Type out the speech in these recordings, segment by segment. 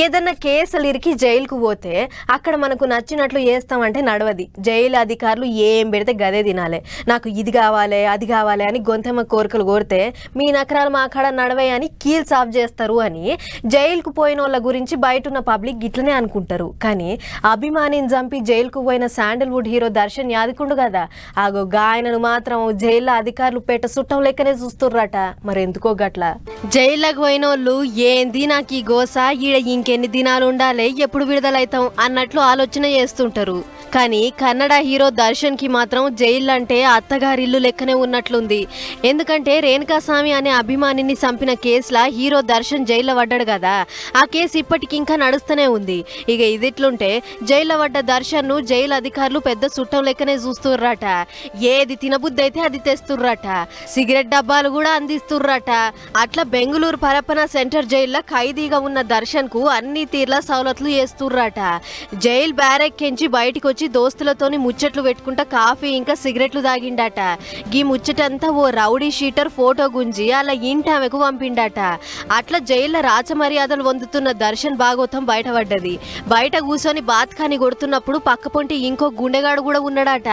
ఏదన్నా కేసులు ఇరికి జైలుకు పోతే అక్కడ మనకు నచ్చినట్లు చేస్తామంటే నడవది. జైలు అధికారులు ఏం పెడితే గదే తినాలి. నాకు ఇది కావాలి అది కావాలి అని గొంతెమ్మ కోరికలు కోరితే మీ నకరాలు మా కాడ నడవే అని కీల్ సాఫ్ చేస్తారు అని జైలుకు పోయిన వాళ్ళ గురించి బయట ఉన్న పబ్లిక్ గిట్లనే అనుకుంటారు. కానీ అభిమానిని చంపి జైలుకు పోయిన శాండల్వుడ్ హీరో దర్శన్ యాదకుండు కదా, ఆగో గాయనను మాత్రం జైల్లో అధికారులు పెట్ట చుట్టం లెక్కనే చూస్తుర్రట. మరి ఎందుకో గట్ల జైల్లోకి పోయిన వాళ్ళు ఏంది నాకు ఈ గోస, ఈడ ఇంకెన్ని దినాలు ఉండాలి, ఎప్పుడు విడుదలైతాం అన్నట్లు ఆలోచన చేస్తుంటారు. కానీ కన్నడ హీరో దర్శన్ కి మాత్రం జైలు అంటే అత్తగారిల్లు లెక్కనే ఉన్నట్లుంది. ఎందుకంటే రేణుకాస్వామి అనే అభిమానిని చంపిన కేసులా హీరో దర్శన్ జైల్లో పడ్డాడు కదా, ఆ కేసు ఇప్పటికి ఇంకా నడుస్తూనే ఉంది. ఇక ఇదిట్లుంటే జైల్లో పడ్డ దర్శన్ ను జైలు అధికారులు పెద్ద చుట్టం లెక్కనే చూస్తుర్రట. ఏది తినబుద్ధి అయితే అది తెస్తుర్రట, సిగరెట్ డబ్బాలు కూడా అందిస్తుర్రట. అట్లా బెంగళూరు పరప్పన సెంటర్ జైల్లో ఖైదీగా ఉన్న దర్శన్ కు అన్ని తీర్ల సౌలతులు చేస్తుర్రట. జైలు బ్యారెక్కించి బయటికి వచ్చి దోస్తులతోని ముచ్చట్లు పెట్టుకుంటా కాఫీ ఇంకా సిగరెట్లు తాగిండట. గీ ముచ్చటంతా ఓ రౌడీ షీటర్ ఫోటో గుంజి అలా ఇంటి ఆమెకు పంపిండట. అట్లా జైల్లో రాచమర్యాదలు పొందుతున్న దర్శన్ భాగవతం బయటపడ్డది. బయట కూర్చొని బాత్కాని కొడుతున్నప్పుడు పక్క పొంటి ఇంకో గుండెగాడు కూడా ఉన్నాడట.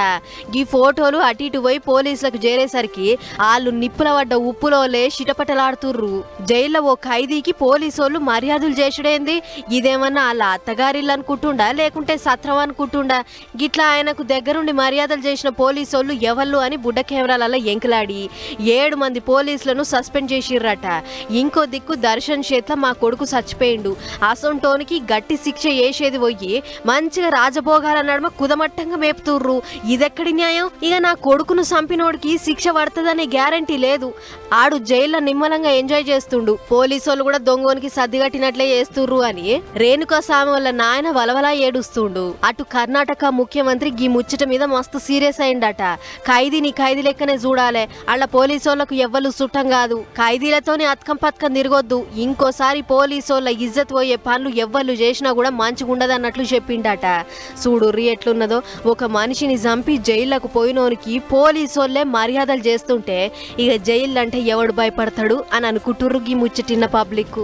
గీ ఫోటోలు అటు ఇటు పోయి పోలీసులకు చేరేసరికి వాళ్ళు నిప్పుల పడ్డ ఉప్పులోలే చిటపటలాడుతుర్రు. జైల్లో ఓ ఖైదీకి పోలీసోళ్ళు మర్యాదలు చేసుడేంది, ఇదేమన్నా వాళ్ళ అత్తగారిల్లు అనుకుంటుండా లేకుంటే సత్రం అనుకుంటుండా? గిట్లా ఆయనకు దగ్గరుండి మర్యాదలు చేసిన పోలీసోళ్ళు ఎవళ్ళు అని బుడ్డ కెమెరాలలో ఎంకలాడి 7 మంది పోలీసులను సస్పెండ్ చేసిర్రట. ఇంకో దిక్కు దర్శన్ చేత మా కొడుకు చచ్చిపోయిండు, అసొంటోనికి గట్టి శిక్ష చేసేది పోయి మంచిగా రాజభోగాల నడుమ కుదమట్టంగా మేపుతుర్రు. ఇదెక్కడి న్యాయం? ఇక నా కొడుకును చంపినోడికి శిక్ష పడుతుందనే గ్యారంటీ లేదు. ఆడు జైల్లో నిమ్మలంగా ఎంజాయ్ చేస్తుండు, పోలీసోళ్ళు కూడా దొంగోనికి సర్దిగట్టినట్లే చేస్తుర్రు అని రేణుకాస్వామి వాళ్ళ నాయన వలవలా ఏడుస్తుండు. అటు కర్ణాటక ముఖ్యమంత్రి గీ ముచ్చట మీద మస్తు సీరియస్ అయిందట. ఖైదీని ఖైదీ లెక్కనే చూడాలి, అళ్ళ పోలీసోళ్లకు ఎవ్వరు చుట్టం కాదు, ఖైదీలతోనే అత్కం పత్కం తిరగొద్దు, ఇంకోసారి పోలీసోళ్ళ ఇజ్జత్ పోయే పనులు ఎవ్వరు చేసినా కూడా మంచిగుండదన్నట్లు చెప్పిండట. చూడుర్రి ఎట్లున్నదో, ఒక మనిషిని చంపి జైళ్లకు పోయినోనికి పోలీసోళ్లే మర్యాదలు చేస్తుంటే ఇక జైలు అంటే ఎవడు భయపడతాడు అని అనుకుంటుర్రు గీ ముచ్చటిన్న పబ్లిక్.